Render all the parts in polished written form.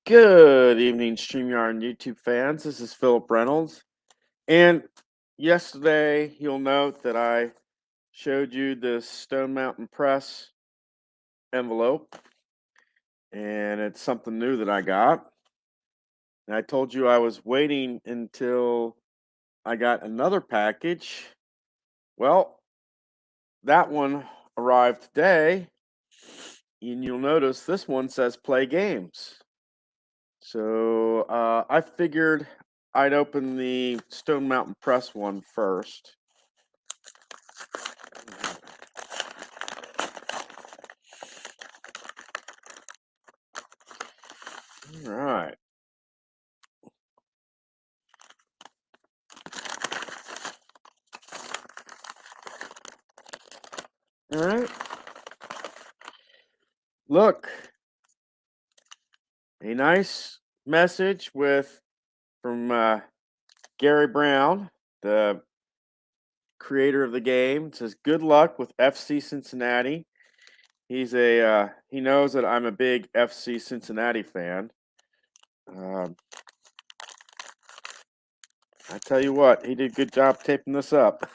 Good evening, StreamYard and YouTube fans. This is Philip Reynolds. And yesterday, you'll note that I showed you this Stone Mountain Press envelope, and it's something new that I got. And I told you I was waiting until I got another package. Well, that one arrived today, and you'll notice this one says play games. So I figured I'd open the Stone Mountain Press one first. All right. All right. Look, a nice message with from Gary Brown, the creator of the game. It says, "Good luck with FC Cincinnati." He knows that I'm a big FC Cincinnati fan. Um, I tell you what, he did a good job taping this up.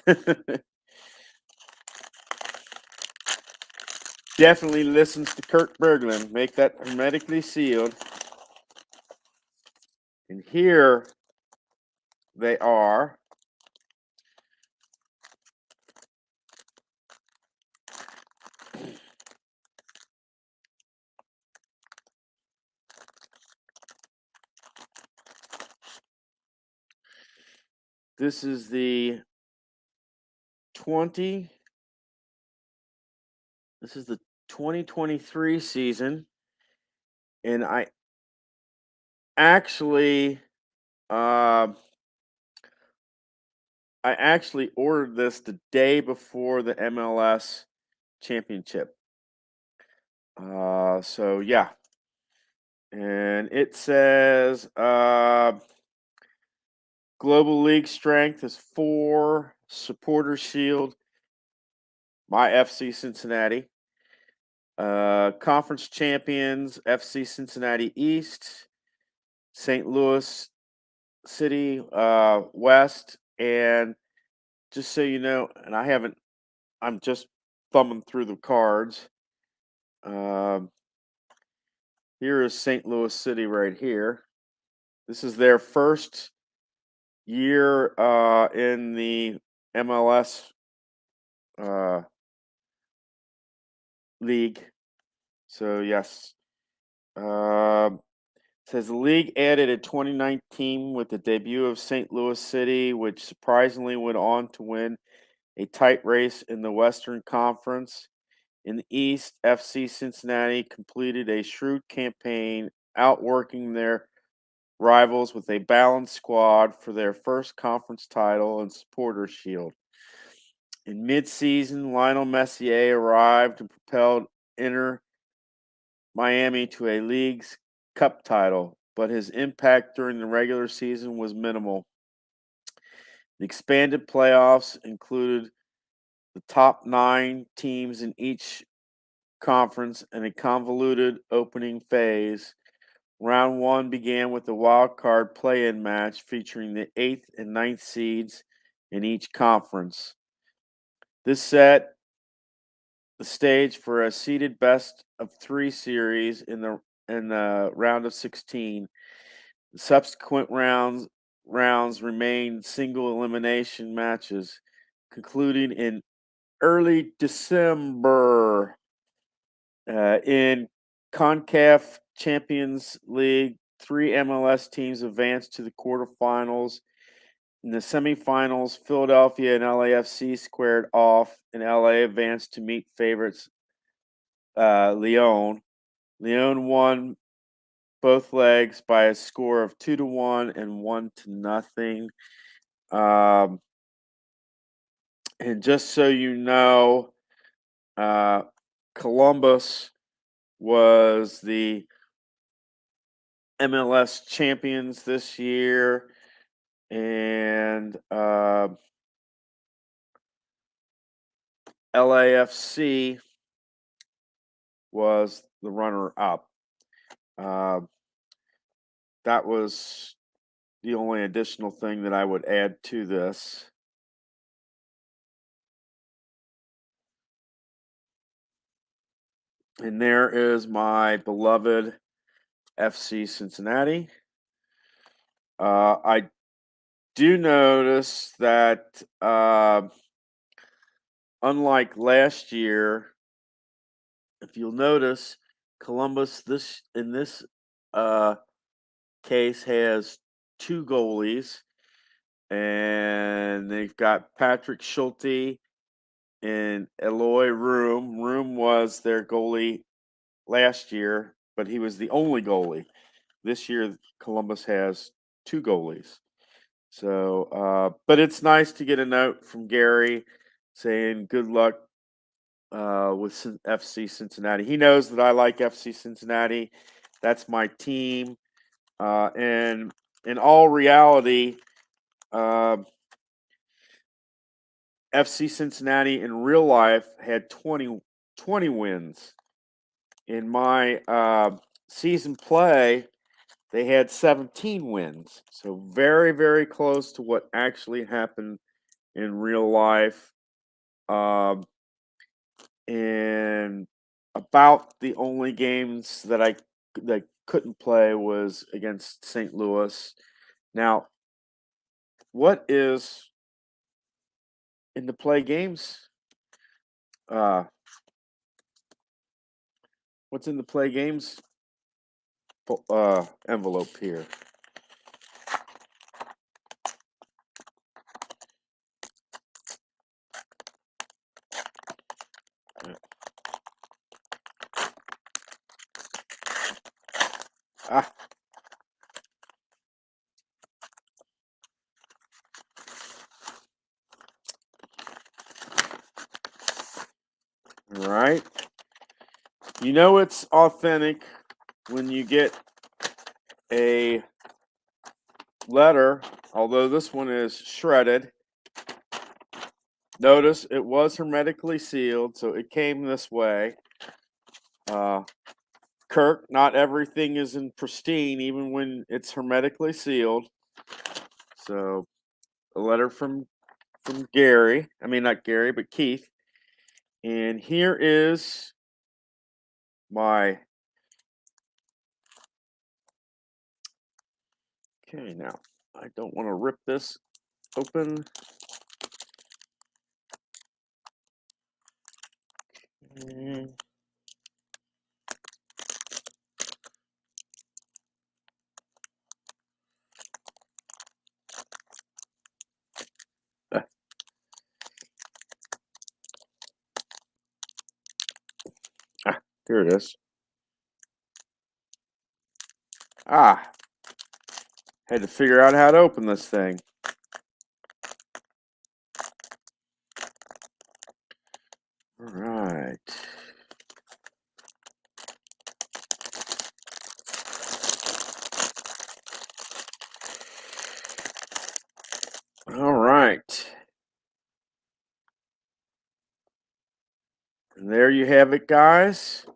Definitely listens to Kurt Berglund. Make that hermetically sealed. And here they are. This is the 20 this is the 2023 season, and actually uh, I actually ordered this the day before the MLS championship. So yeah, and it says global league strength is 4, supporter shield, my FC Cincinnati. Conference champions FC Cincinnati East, St. Louis City West, and just so you know, and I'm just thumbing through the cards. Um, Here is St. Louis City right here. This is their first year in the MLS uh, league. So yes, um, says the league added in 2019 with the debut of St. Louis City, which surprisingly went on to win a tight race in the Western Conference. In the East, FC Cincinnati completed a shrewd campaign, outworking their rivals with a balanced squad for their first conference title and supporter shield. In midseason, Lionel Messier arrived and propelled Inter Miami to a league's cup title, but his impact during the regular season was minimal. The expanded playoffs included the top 9 teams in each conference and a convoluted opening phase. Round 1 began with a wild card play-in match featuring the 8th and ninth seeds in each conference. This set the stage for a seeded best of 3 series in the round of 16. The subsequent rounds remained single elimination matches, concluding in early December. In CONCACAF Champions League, 3 MLS teams advanced to the quarterfinals. In the semifinals, Philadelphia and LAFC squared off, and LA advanced to meet favorites Lyon. Lyon won both legs by a score of 2-1 and 1-0. Um, and just so you know, uh, Columbus was the MLS champions this year, and LAFC was the runner up. Uh, that was the only additional thing that I would add to this. And there is my beloved FC Cincinnati. I do notice that unlike last year, if you'll notice, Columbus this uh, case has two goalies, and they've got Patrick Schulte and Eloy Room. Room was their goalie last year, but he was the only goalie. This year, Columbus has two goalies. So, but it's nice to get a note from Gary saying good luck with FC Cincinnati. He knows that I like FC Cincinnati. That's my team. And in all reality, uh, FC Cincinnati in real life had 20 wins. In my season play, they had 17 wins. So very, very close to what actually happened in real life. And about the only games that couldn't play was against St. Louis. Now, what is in the play games? Uh, what's in the play games envelope here? Ah, all right. You know it's authentic when you get a letter, although this one is shredded. Notice it was hermetically sealed, so it came this way. Kirk, not everything is in pristine, even when it's hermetically sealed. So, a letter from Gary. I mean, not Gary, but Keith. And here is my. Okay, now I don't want to rip this open. Mm. Ah, here it is. Ah, had to figure out how to open this thing. All right. All right. And there you have it, guys.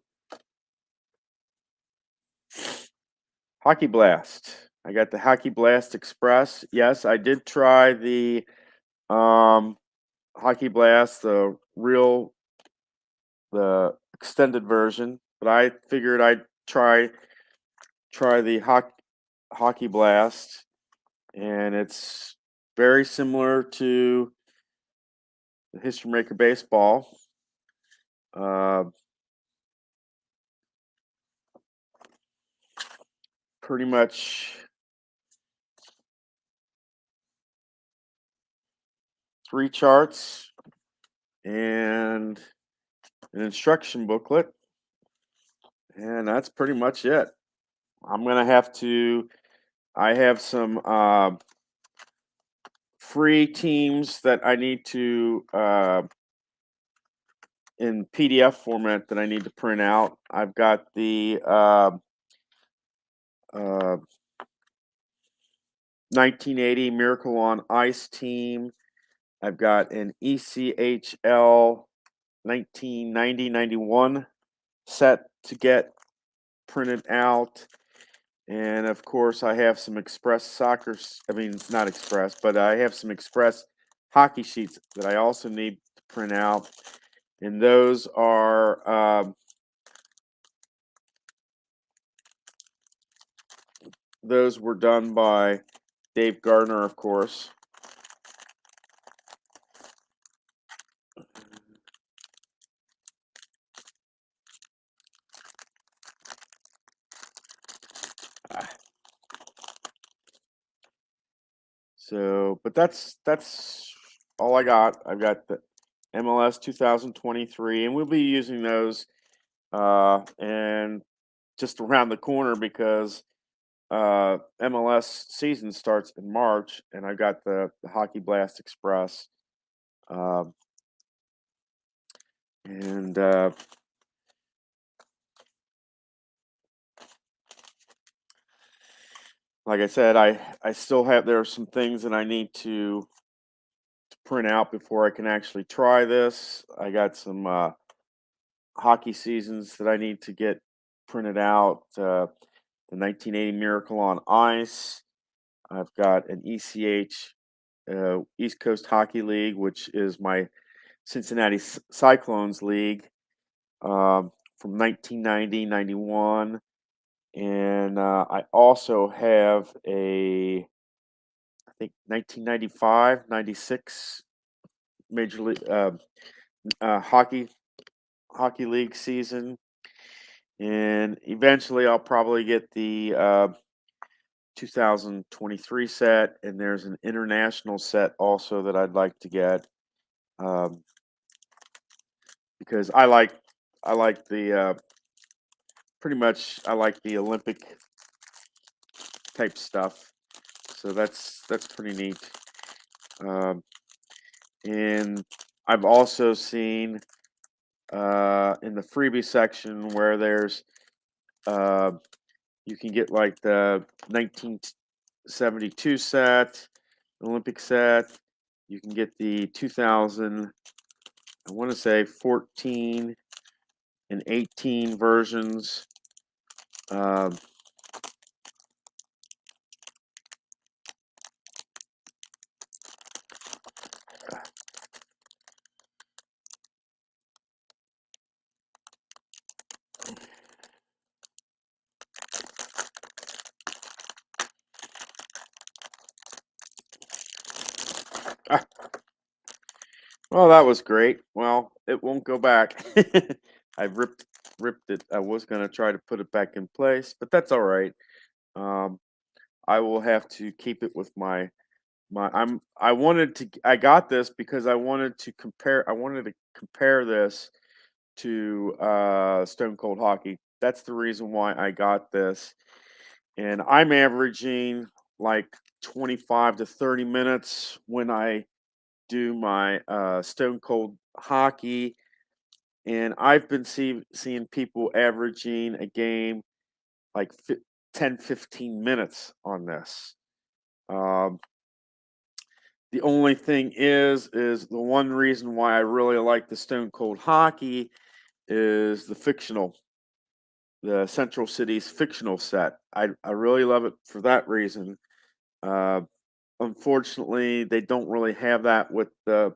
Hockey Blast. I got the Hockey Blast Express. Yes, I did try the Hockey Blast, the extended version, but I figured I'd try the Hockey Blast, and it's very similar to the History Maker Baseball. Pretty much 3 charts and an instruction booklet, and that's pretty much it. I'm gonna have to. I have some free teams that I need to in PDF format that I need to print out. I've got the 1980 Miracle on Ice team. I've got an ECHL 1990-91 set to get printed out. And of course, I have some Express soccer. I mean, it's not Express, but I have some Express hockey sheets that I also need to print out. And those were done by Dave Gardner, of course. Ah, So, but that's all I got. I've got the MLS 2023, and we'll be using those and just around the corner because MLS season starts in March, and I got the Hockey Blast Express, um, and like I said, I still have there are some things that I need to print out before I can actually try this. I got some hockey seasons that I need to get printed out. The 1980 Miracle on Ice. I've got an ECH East Coast Hockey League, which is my Cincinnati Cyclones League from 1990, 91. And I also have I think 1995, 96 Major League Hockey League season. And eventually I'll probably get the 2023 set, and there's an international set also that I'd like to get um, because I like the pretty much I like the Olympic type stuff. So that's pretty neat. Um, and I've also seen in the freebie section where there's uh, you can get like the 1972 set, Olympic set. You can get the 2000, I want to say 14 and 18 versions. Um, ah, well, that was great. Well, it won't go back. I ripped it. I was gonna try to put it back in place, but that's all right. Um, I will have to keep it with I wanted to I got this because I wanted to compare this to Stone Cold Hockey. That's the reason why I got this. And I'm averaging like 25 to 30 minutes when I do my Stone Cold Hockey. And I've been seeing people averaging a game like 10, 15 minutes on this. Um, the only thing is the one reason why I really like the Stone Cold Hockey is the Central Cities fictional set. I really love it for that reason. Uh, Unfortunately, they don't really have that with uh,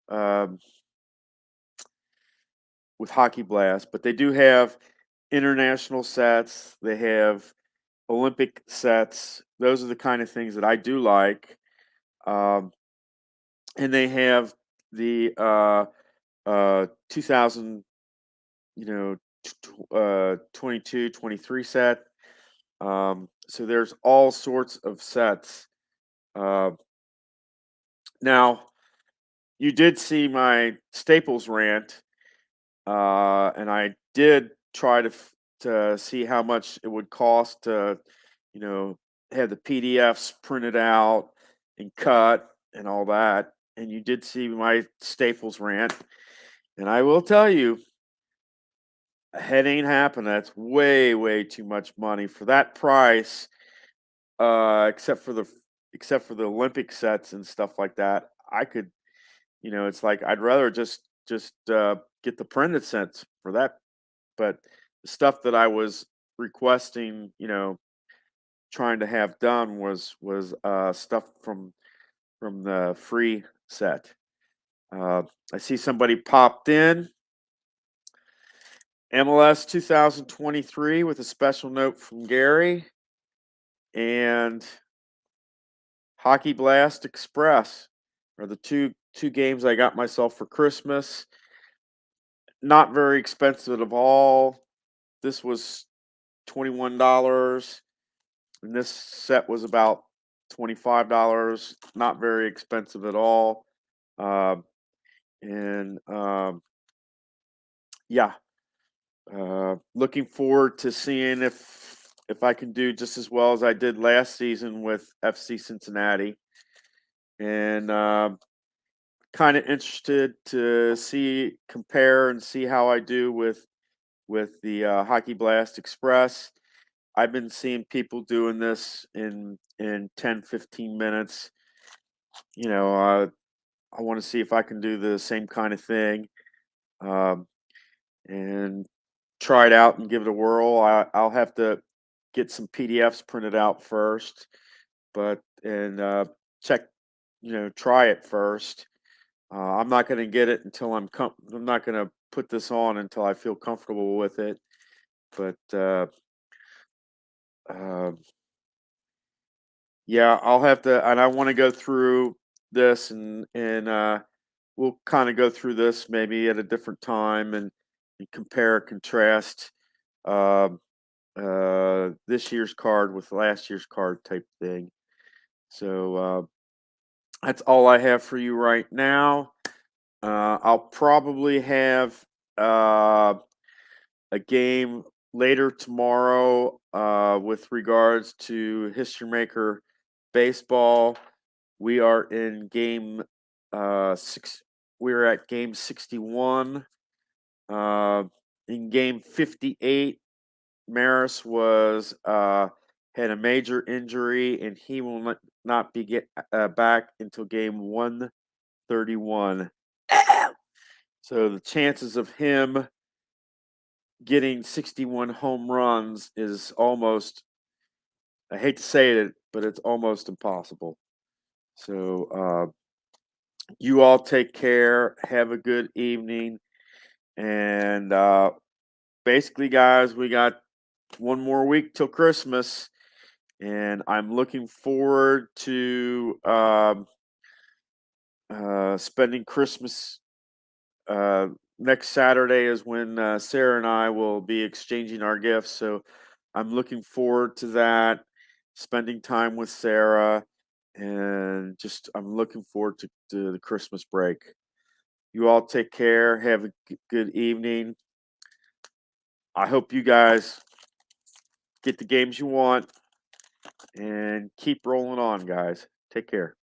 um with Hockey Blast, but they do have international sets. They have Olympic sets. Those are the kind of things that I do like. Um, and they have the 2000, 22, 23 set. So there's all sorts of sets. Uh, Now, you did see my Staples rant, and I did try to see how much it would cost to, you know, have the PDFs printed out and cut and all that. And you did see my Staples rant, and I will tell you, it ain't happening. That's way, way too much money for that price. Except for the Olympic sets and stuff like that. I could, it's like I'd rather just get the printed sets for that. But stuff that I was requesting, trying to have done was stuff from the free set. Uh, I see somebody popped in. MLS 2023 with a special note from Gary and Hockey Blast Express are the two games I got myself for Christmas. Not very expensive at all. This was $21 and this set was about $25. Not very expensive at all. Um, and yeah, looking forward to seeing if I can do just as well as I did last season with FC Cincinnati, and kind of interested to compare and see how I do with the Hockey Blast Express. I've been seeing people doing this in 10-15 minutes. I want to see if I can do the same kind of thing. Um, and try it out and give it a whirl. I'll have to get some PDFs printed out first, but and check, try it first. I'm not going to get it until I'm not going to put this on until I feel comfortable with it. But uh, yeah, I'll have to, and I want to go through this and we'll kind of go through this maybe at a different time and compare, contrast. Um this year's card with last year's card type thing. So that's all I have for you right now. I'll probably have a game later tomorrow with regards to History Maker baseball. We are in game six. We're at game 61. Uh, in game 58, Maris was had a major injury, and he will not be back until game 131. So the chances of him getting 61 home runs is almost, I hate to say it, but it's almost impossible. So you all take care. Have a good evening. And basically, guys, we got one more week till Christmas. And I'm looking forward to spending Christmas. Next Saturday is when Sarah and I will be exchanging our gifts. So I'm looking forward to that, spending time with Sarah, and just I'm looking forward to the Christmas break. You all take care. Have a good evening. I hope you guys get the games you want and keep rolling on, guys. Take care.